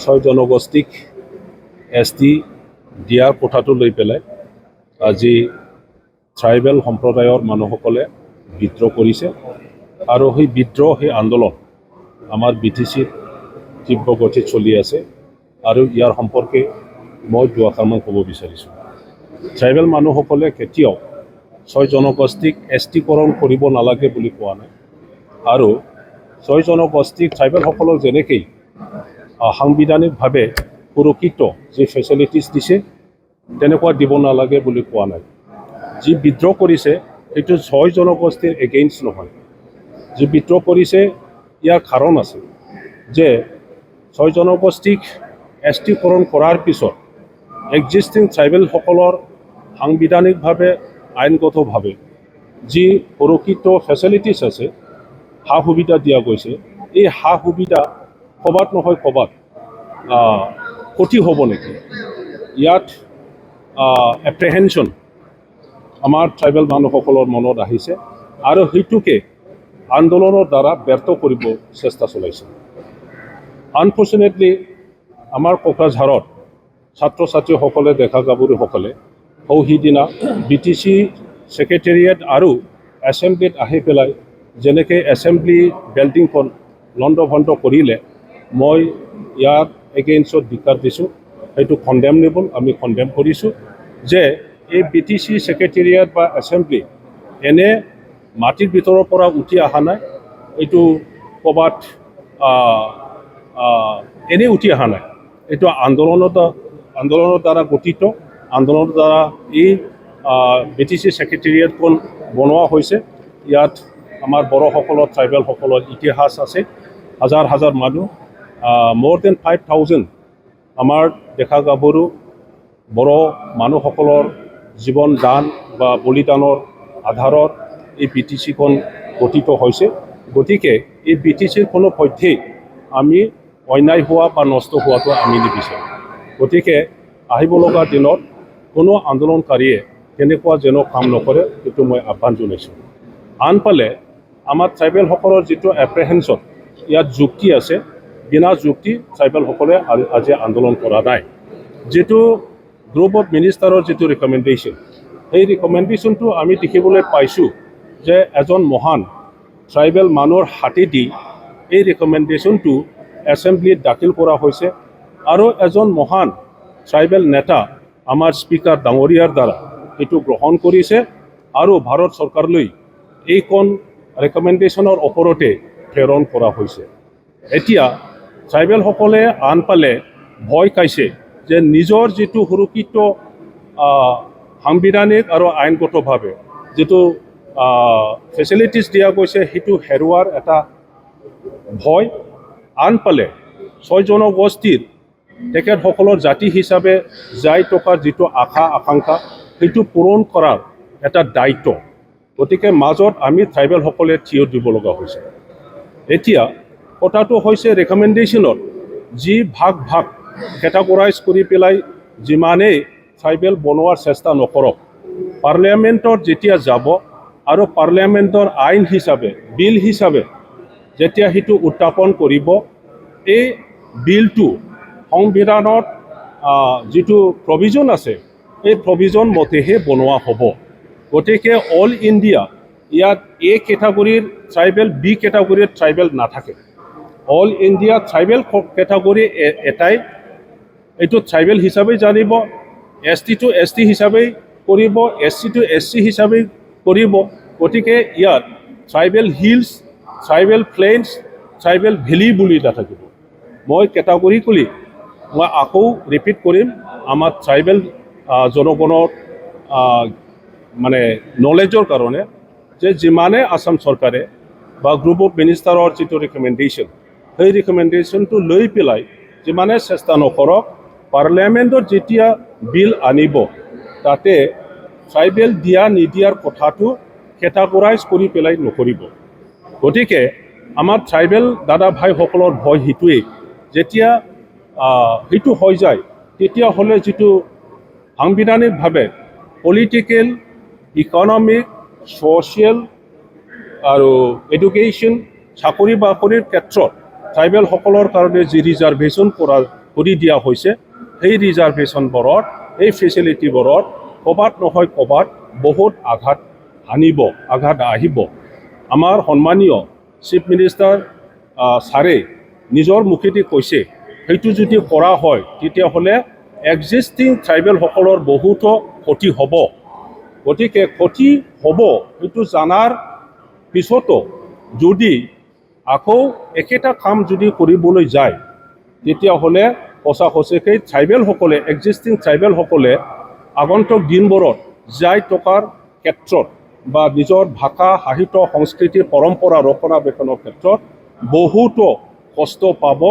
ছয় জনগোষ্ঠীক ST দিয়াৰ কথাটো লৈ পেলাই আজি ট্ৰাইবেল সম্প্ৰদায়ৰ মানুহসকলে বিদ্ৰোহ কৰিছে আৰু সেই বিদ্ৰোহ সেই আন্দোলন আমাৰ BTCত তীব্ৰ গতিত চলি আছে আৰু ইয়াৰ সম্পৰ্কে মই দুআষাৰমান ক'ব বিচাৰিছোঁ। ট্ৰাইবেল মানুহসকলে কেতিয়াও ছয় জনগোষ্ঠীক STকৰণ কৰিব নালাগে বুলি কোৱা নাই আৰু ছয় জনগোষ্ঠীক ট্ৰাইবেলসকলক যেনেকৈ সাংবিধানিকভাৱে সুৰক্ষিত যি ফেচিলিটিছ দিছে তেনেকুৱা দিব নালাগে বুলি কোৱা নাই। যি বিদ্ৰোহ কৰিছে সেইটো ছয় জনগোষ্ঠীৰ এগেইনষ্ট নহয়। যি বিদ্ৰোহ কৰিছে ইয়াৰ কাৰণ আছে যে ছয় জনগোষ্ঠীক STকৰণ কৰাৰ পিছত এক্সিষ্টিং ট্ৰাইবেলসকলৰ সাংবিধানিকভাৱে আইনগতভাৱে যি সুৰক্ষিত ফেচিলিটিছ আছে সা সুবিধা দিয়া গৈছে, এই সা সুবিধা ক'ৰবাত নহয় ক'ৰবাত ক্ষতি হ'ব নেকি, ইয়াত এপ্ৰিহেনশ্যন আমাৰ ট্ৰাইবেল মানুহসকলৰ মনত আহিছে আৰু সেইটোকে আন্দোলনৰ দ্বাৰা ব্যৰ্থ কৰিব চেষ্টা চলাইছে। আনফৰ্চুনেটলি আমাৰ কোকৰাঝাৰত ছাত্ৰ ছাত্ৰীসকলে ডেকা গাভৰুসকলে সিদিনা BTC ছেক্ৰেটেৰিয়েট আৰু এছেম্বলিত আহি পেলাই যেনেকৈ এছেম্বলি বিল্ডিংখন লণ্ডভণ্ড কৰিলে, মই ইয়াৰ এগেইনষ্টত ধিক্কাৰ দিছোঁ। সেইটো কণ্ডেমনেবল, আমি কণ্ডেম কৰিছোঁ যে এই BTC ছেক্ৰেটেৰিয়েট বা এছেম্বলি এনে মাটিৰ ভিতৰৰ পৰা উঠি অহা নাই, এইটো ক'ৰবাত এনেই উঠি অহা নাই, এইটো আন্দোলনৰ দ্বাৰা গঠিত, আন্দোলনৰ দ্বাৰা এই BTC ছেক্ৰেটেৰিয়েটখন বনোৱা হৈছে। ইয়াত আমাৰ বড়োসকলৰ ট্ৰাইবেলসকলৰ ইতিহাস আছে, হাজাৰ হাজাৰ মানুহ, more than 5,000 আমাৰ ডেকা গাভৰু বড়ো মানুহসকলৰ জীৱন দান বা বলিদানৰ আধাৰত এই BTCখন গঠিত হৈছে। গতিকে এই BTCৰ কোনো পধ্যেই আমি অন্যায় হোৱা বা নষ্ট হোৱাটো আমি নিবিচাৰোঁ। গতিকে আহিব লগা দিনত কোনো আন্দোলনকাৰীয়ে তেনেকুৱা যেন কাম নকৰে, সেইটো মই আহ্বান জনাইছোঁ। আনফালে আমাৰ ট্ৰাইবেলসকলৰ যিটো এপ্ৰিহেনশ্যন, ইয়াত যুক্তি আছে, বিনা যুক্তি ট্ৰাইবেলসকলে আজি আন্দোলন কৰা নাই। যিটো গ্ৰুপ অফ মিনিষ্টাৰৰ যিটো ৰিকমেণ্ডেশ্যন, সেই ৰিকমেণ্ডেশ্যনটো আমি দেখিবলৈ পাইছোঁ যে এজন মহান ট্ৰাইবেল মানুহৰ হাতেদি এই ৰিকমেণ্ডেশ্যনটো এছেম্বলিত দাখিল কৰা হৈছে আৰু এজন মহান ট্ৰাইবেল নেতা আমাৰ স্পীকাৰ ডাঙৰীয়াৰ দ্বাৰা এইটো গ্ৰহণ কৰিছে আৰু ভাৰত চৰকাৰলৈ এইখন ৰিকমেণ্ডেশ্যনৰ ওপৰতে প্ৰেৰণ কৰা হৈছে। এতিয়া ট্ৰাইবেলসকলে আনফালে ভয় খাইছে যে নিজৰ যিটো সুৰক্ষিত সাংবিধানিক আৰু আইনগতভাৱে যিটো ফেচিলিটিছ দিয়া গৈছে সেইটো হেৰুৱাৰ এটা ভয়। আনফালে ছয় জনগোষ্ঠীৰ তেখেতসকলৰ জাতি হিচাপে যাই থকাৰ যিটো আশা আকাংক্ষা সেইটো পূৰণ কৰাৰ এটা দায়িত্ব, গতিকে মাজত আমি ট্ৰাইবেলসকলে থিয় দিব লগা হৈছে। এতিয়া কথাটো হৈছে ৰিকমেণ্ডেশ্যনত যি ভাগ কেটাগৰাইজ কৰি পেলাই যিমানেই ট্ৰাইবেল বনোৱাৰ চেষ্টা নকৰক, পাৰ্লিয়ামেণ্টত যেতিয়া যাব আৰু পাৰ্লিয়ামেণ্টৰ আইন হিচাপে বিল হিচাপে যেতিয়া সেইটো উত্থাপন কৰিব, এই বিলটো সংবিধানত যিটো প্ৰভিজন আছে এই প্ৰভিজন মতেহে বনোৱা হ'ব। গতিকে অল ইণ্ডিয়া ইয়াত A কেটাগৰীৰ ট্ৰাইবেল, B কেটাগৰীৰ ট্ৰাইবেল নাথাকে। অল ইণ্ডিয়া ট্ৰাইবেল কেটাগৰী এটাই, এইটো ট্ৰাইবেল হিচাপে জানিব, ST টো ST হিচাপে কৰিব, SC টো SC হিচাপে কৰিব। গতিকে ইয়াত tribal hills, tribal plains, tribal valley বুলি নাথাকিব। মই কেটাগৰিকেলি মই আকৌ ৰিপিট কৰিম, আমাৰ ট্ৰাইবেল জনগণৰ মানে নলেজৰ কাৰণে যে যিমানে আসাম চৰকাৰে বা গ্ৰুপ অফ মিনিষ্টাৰৰ যিটো ৰিকমেণ্ডেশ্যন, সেই ৰিকমেণ্ডেশ্যনটো লৈ পেলাই যিমানে চেষ্টা নকৰক, পাৰ্লিয়ামেণ্টত যেতিয়া বিল আনিব তাতে ট্ৰাইবেল দিয়া নিদিয়াৰ কথাটো কেটাগৰাইজ কৰি পেলাই নকৰিব। গতিকে আমাৰ ট্ৰাইবেল দাদা ভাইসকলৰ ভয় সেইটোৱেই, যেতিয়া সেইটো হৈ যায় তেতিয়াহ'লে যিটো সাংবিধানিকভাৱে পলিটিকেল, ইকনমিক, ছ'চিয়েল আৰু এডুকেশ্যন, চাকৰি বাকৰিৰ ক্ষেত্ৰত ট্ৰাইবেলসকলৰ কাৰণে যি ৰিজাৰ্ভেশ্যন কৰি দিয়া হৈছে সেই ৰিজাৰ্ভেশ্যনবোৰত এই ফেচিলিটিবোৰত ক'ৰবাত নহয় ক'ৰবাত বহুত আঘাত আহিব আমাৰ সন্মানীয় চিফ মিনিষ্টাৰ ছাৰে নিজৰ মুখেদি কৈছে সেইটো যদি কৰা হয় তেতিয়াহ'লে এক্সিষ্টিং ট্ৰাইবেলসকলৰ বহুতো ক্ষতি হ'ব গতিকে ক্ষতি হ'ব সেইটো জনাৰ পিছতো যদি আকৌ একেটা কাম যদি কৰিবলৈ যায় তেতিয়াহ'লে সঁচাকৈ ট্ৰাইবেলসকলে এক্সিষ্টিং ট্ৰাইবেলসকলে আগন্তুক দিনবোৰত যাই টকাৰ ক্ষেত্ৰত বা নিজৰ ভাষা সাহিত্য সংস্কৃতি পৰম্পৰা ৰক্ষণাবেক্ষণৰ ক্ষেত্ৰত বহুতো কষ্ট পাব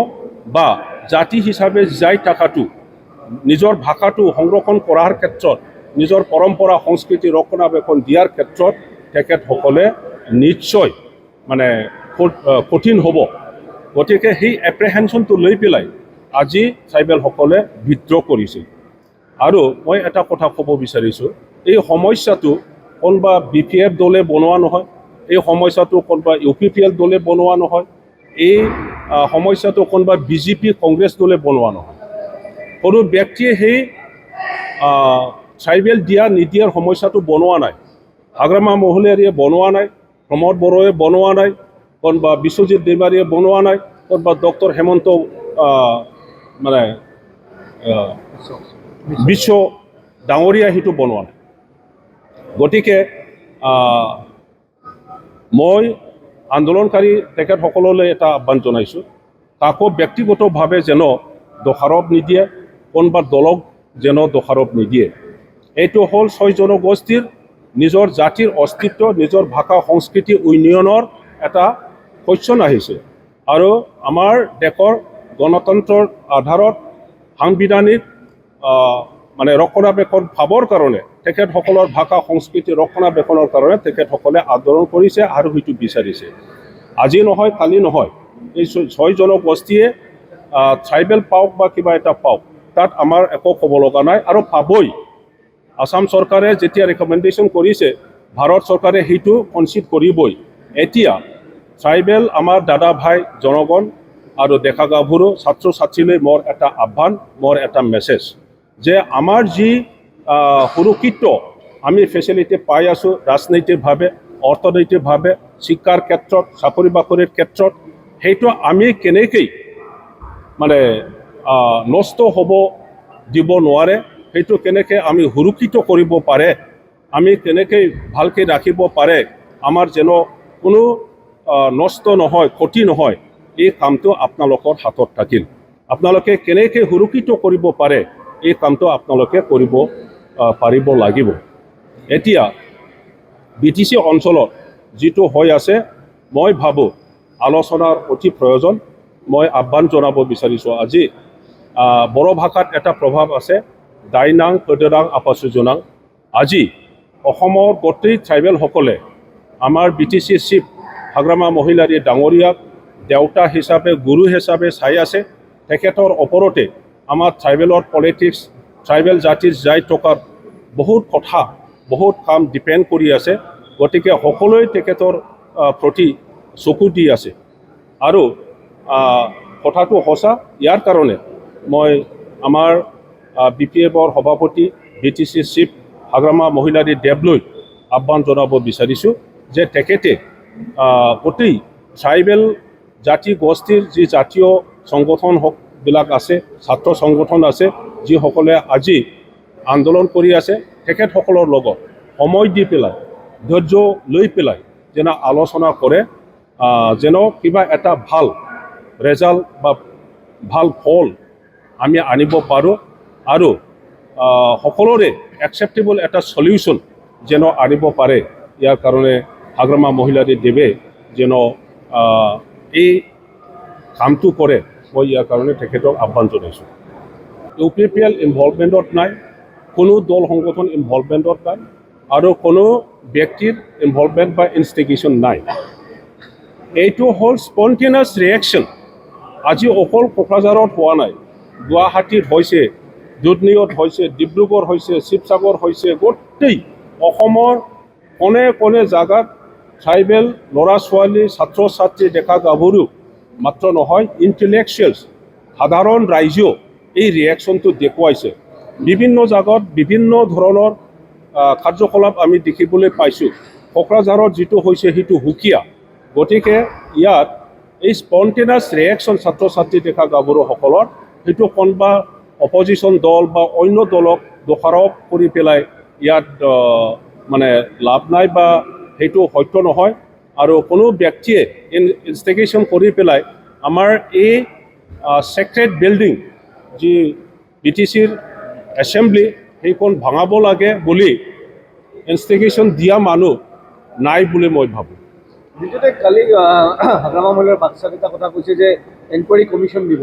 বা জাতি হিচাপে যাই থকাটো নিজৰ ভাষাটো সংৰক্ষণ কৰাৰ ক্ষেত্ৰত নিজৰ পৰম্পৰা সংস্কৃতি ৰক্ষণাবেক্ষণ দিয়াৰ ক্ষেত্ৰত তেখেতসকলে নিশ্চয় মানে কঠিন হ'ব গতিকে সেই এপ্ৰিহেনশ্যনটো লৈ পেলাই আজি ট্ৰাইবেলসকলে বিদ্ৰোহ কৰিছিল আৰু মই এটা কথা ক'ব বিচাৰিছোঁ এই সমস্যাটো কোনোবা BPF দলে বনোৱা নহয় এই সমস্যাটো কোনোবা UPPL দলে বনোৱা নহয় এই সমস্যাটো কোনোবা BJP কংগ্ৰেছ দলে বনোৱা নহয় কোনো ব্যক্তিয়ে সেই ট্ৰাইবেল নিদিয়াৰ সমস্যাটো বনোৱা নাই হাগ্ৰামা মহলীয়াৰীয়ে বনোৱা নাই প্ৰমোদ বড়োৱে বনোৱা নাই কোনোবা বিশ্বজিৎ দেৱাৰীয়ে বনোৱা নাই কোনোবা ডক্টৰ হেমন্ত মানে বিশ্ব ডাঙৰীয়া সেইটো বনোৱা নাই গতিকে মই আন্দোলনকাৰী তেখেতসকললৈ এটা আহ্বান জনাইছোঁ কাকো ব্যক্তিগতভাৱে যেন দোষাৰোপ নিদিয়ে কোনোবা দলক যেন দোষাৰোপ নিদিয়ে এইটো হ'ল 6 জনগোষ্ঠীৰ নিজৰ জাতিৰ অস্তিত্ব নিজৰ ভাষা সংস্কৃতি উন্নয়নৰ এটা কোৱেশ্যন আহিছে আৰু আমাৰ দেশৰ গণতন্ত্ৰৰ আধাৰত সাংবিধানিক মানে ৰক্ষণাবেক্ষণ পাবৰ কাৰণে তেখেতসকলৰ ভাষা সংস্কৃতি ৰক্ষণাবেক্ষণৰ কাৰণে তেখেতসকলে আন্দোলন কৰিছে আৰু সেইটো বিচাৰিছে আজি নহয় কালি নহয় এই 6 জনগোষ্ঠীয়ে ট্ৰাইবেল পাওক বা কিবা এটা পাওক তাত আমাৰ একো ক'ব লগা নাই আৰু পাবই আসাম চৰকাৰে যেতিয়া ৰেকমেণ্ডেশ্যন কৰিছে ভাৰত চৰকাৰে সেইটো কনচিড কৰিবই এতিয়া ট্ৰাইবেল আমাৰ দাদা ভাই জনগণ আৰু ডেকা গাভৰু ছাত্ৰ ছাত্ৰীলৈ মোৰ এটা আহ্বান মোৰ এটা মেছেজ যে আমাৰ যি সুৰক্ষিত আমি ফেচিলিটি পাই আছোঁ ৰাজনৈতিকভাৱে অৰ্থনৈতিকভাৱে শিক্ষাৰ ক্ষেত্ৰত চাকৰি বাকৰিৰ ক্ষেত্ৰত সেইটো আমি কেনেকৈ মানে নষ্ট হ'ব দিব নোৱাৰে সেইটো কেনেকৈ আমি সুৰক্ষিত কৰিব পাৰে আমি কেনেকৈ ভালকৈ ৰাখিব পাৰে আমাৰ যেন কোনো নষ্ট নহয় ক্ষতি নহয় এই কামটো আপোনালোকৰ হাতত থাকিল আপোনালোকে কেনেকৈ সুৰক্ষিত কৰিব পাৰে এই কামটো আপোনালোকে কৰিব পাৰিব লাগিব এতিয়া BTC অঞ্চলত যিটো হৈ আছে মই ভাবোঁ আলোচনাৰ অতি প্ৰয়োজন মই আহ্বান জনাব বিচাৰিছোঁ আজি বড়ো ভাষাত এটা প্ৰভাৱ আছে দাইনাং কদৰাং আপাচুজনাং আজি অসমৰ গোটেই ট্ৰাইবেলসকলে আমাৰ BTC চিফ হাগ্ৰামা মহিলাৰী ডাঙৰীয়াক দেউতা হিচাপে গুৰু হিচাপে চাই আছে তেখেতৰ ওপৰতে আমাৰ ট্ৰাইবেলৰ পলিটিক্স ট্ৰাইবেল জাতিৰ যাই থকাৰ বহুত কথা বহুত কাম ডিপেণ্ড কৰি আছে গতিকে সকলোৱে তেখেতৰ প্ৰতি চকু দি আছে আৰু কথাটো সঁচা ইয়াৰ কাৰণে মই আমাৰ BPFৰ সভাপতি BTC চিফ হাগ্ৰামা মহিলাৰী দেৱলৈ আহ্বান জনাব বিচাৰিছোঁ যে তেখেতে গোটেই ট্ৰাইবেল জাতি গোষ্ঠীৰ যি জাতীয় সংগঠনবিলাক আছে ছাত্ৰ সংগঠন আছে যিসকলে আজি আন্দোলন কৰি আছে তেখেতসকলৰ লগত সময় দি পেলাই ধৈৰ্য লৈ পেলাই যেন আলোচনা কৰে যেন কিবা এটা ভাল ৰেজাল্ট বা ভাল ফল আমি আনিব পাৰোঁ আৰু সকলোৰে একচেপ্টেবল এটা সলিউশ্যন যেন আনিব পাৰে ইয়াৰ কাৰণে হাগ্ৰামা মহিলাৰী দেৱে যেন এই কামটো কৰে মই ইয়াৰ কাৰণে তেখেতক আহ্বান জনাইছোঁ UPPL ইনভলভমেণ্টত নাই কোনো দল সংগঠন ইনভলভমেণ্টত নাই আৰু কোনো ব্যক্তিৰ ইনভলভমেণ্ট বা ইনষ্টিগেশ্যন নাই এইটো হ'ল স্পণ্টেনিয়াছ ৰিয়েকশ্যন আজি অকল কোকৰাঝাৰত হোৱা নাই গুৱাহাটীত হৈছে দুধনৈত হৈছে ডিব্ৰুগড় হৈছে শিৱসাগৰ হৈছে গোটেই অসমৰ কোনে কোনে জাগাত ট্ৰাইবেল ল'ৰা ছোৱালী ছাত্ৰ ছাত্ৰী ডেকা গাভৰু মাত্ৰ নহয়, ইণ্টেলেকচুৱেলছ সাধাৰণ ৰাইজেও এই ৰিয়েকশ্যনটো দেখুৱাইছে। বিভিন্ন জাগাত বিভিন্ন ধৰণৰ কাৰ্যকলাপ আমি দেখিবলৈ পাইছোঁ। কোকৰাঝাৰত যিটো হৈছে সেইটো সুকীয়া। গতিকে ইয়াত এই স্পণ্টেনিয়াছ ৰিয়েকশ্যন ছাত্ৰ ছাত্ৰী ডেকা গাভৰুসকলৰ সেইটো কোনোবা অপজিশ্যন দল বা অন্য দলক দোষাৰোপ কৰি পেলাই ইয়াত মানে লাভ নাই বা সেইটো সত্য নহয়। আৰু কোনো ব্যক্তিয়ে ইনষ্টিগেশ্যন কৰি পেলাই আমাৰ এই ছেক্ৰেড বিল্ডিং যি BTCৰ এছেম্বলি সেইখন ভাঙাব লাগে বুলি ইনষ্টিগেশ্যন দিয়া মানুহ নাই বুলি মই ভাবোঁ। দ্বিতীয়তে কালি হাগ্ৰামা মহলৰ বাক্সাকেইটা কথা কৈছে যে এনকুৱাৰী কমিশ্যন দিব,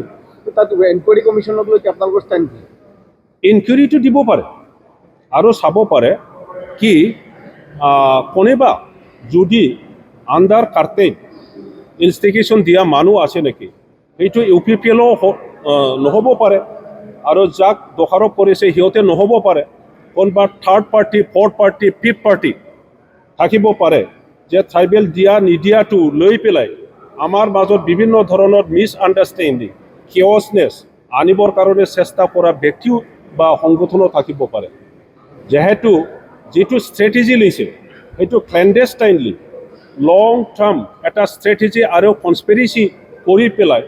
তাত এনকুৱাৰী কমিশ্যনক লৈ আপোনালোকৰ ষ্টেণ্ড কি? ইনকুৱাৰীটো দিব পাৰে আৰু চাব পাৰে কি কোনোবা যদি আণ্ডাৰ কাৰ্টেইন ইনষ্টিগেশ্যন দিয়া মানুহ আছে নেকি, সেইটো UPPLও নহ'ব পাৰে আৰু যাক দোষাৰোপ কৰিছে সিহঁতে নহ'ব পাৰে। কোনোবা third party, fourth party, fifth party থাকিব পাৰে যে ট্ৰাইবেল দিয়া নিদিয়াটো লৈ পেলাই আমাৰ মাজত বিভিন্ন ধৰণৰ মিছআণ্ডাৰষ্টেণ্ডিং, কিয়ছনেছ আনিবৰ কাৰণে চেষ্টা কৰা ব্যক্তিও বা সংগঠনো থাকিব পাৰে। যিহেতু যিটো ষ্ট্ৰেটেজি লৈছে সেইটো ক্লেণ্ডেষ্টাইনলি লং টাৰ্ম এটা ষ্ট্ৰেটেজি আৰু কনস্পিৰেচি কৰি পেলাই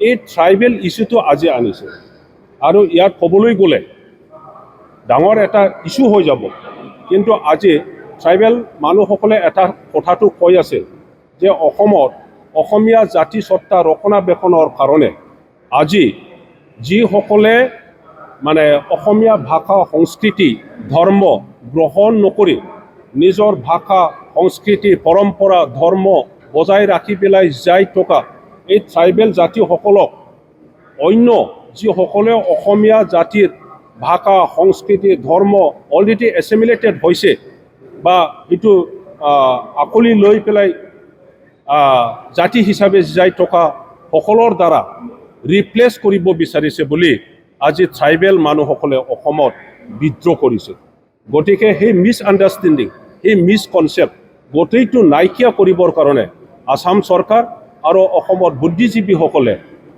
এই ট্ৰাইবেল ইছ্যুটো আজি আনিছে। আৰু ইয়াত ক'বলৈ গ'লে ডাঙৰ এটা ইছ্যু হৈ যাব। কিন্তু আজি ট্ৰাইবেল মানুহসকলে এটা কথাটো কৈ আছে যে অসমত অসমীয়া জাতি সত্তা ৰক্ষণাবেক্ষণৰ কাৰণে আজি যিসকলে মানে অসমীয়া ভাষা সংস্কৃতি ধৰ্ম গ্ৰহণ নকৰি নিজৰ ভাষা সংস্কৃতি পৰম্পৰা ধৰ্ম বজাই ৰাখি পেলাই যাই থকা এই ট্ৰাইবেল জাতিসকলক অন্য যিসকলে অসমীয়া জাতিৰ ভাষা সংস্কৃতি ধৰ্ম অলৰেডি এছিমিলেটেড হৈছে বা সেইটো আকলি লৈ পেলাই জাতি হিচাপে যাই থকা সকলৰ দ্বাৰা ৰিপ্লেচ কৰিব বিচাৰিছে বুলি আজি ট্ৰাইবেল মানুহসকলে অসমত বিদ্ৰোহ কৰিছে। গতিকে সেই মিছআণ্ডাৰষ্টেণ্ডিং, সেই মিছকনচেপ্ট গোটেইটো নাইকিয়া কৰিবৰ কাৰণে আসাম চৰকাৰ আৰু অসমৰ বুদ্ধিজীৱীসকলে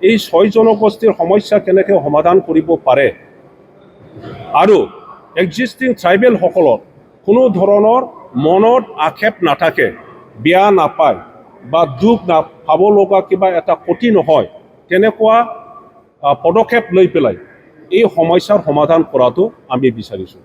এই 6 জনগোষ্ঠীৰ সমস্যা কেনেকৈ সমাধান কৰিব পাৰে আৰু এক্সিষ্টিং ট্ৰাইবেলসকলৰ কোনো ধৰণৰ মনত আক্ষেপ নাথাকে, বেয়া নাপায় বা দুখ নাপাব লগা কিবা এটা ক্ষতি নহয়, তেনেকুৱা পদক্ষেপ লৈ পেলাই এই সমস্যাৰ সমাধান কৰাটো আমি বিচাৰিছোঁ।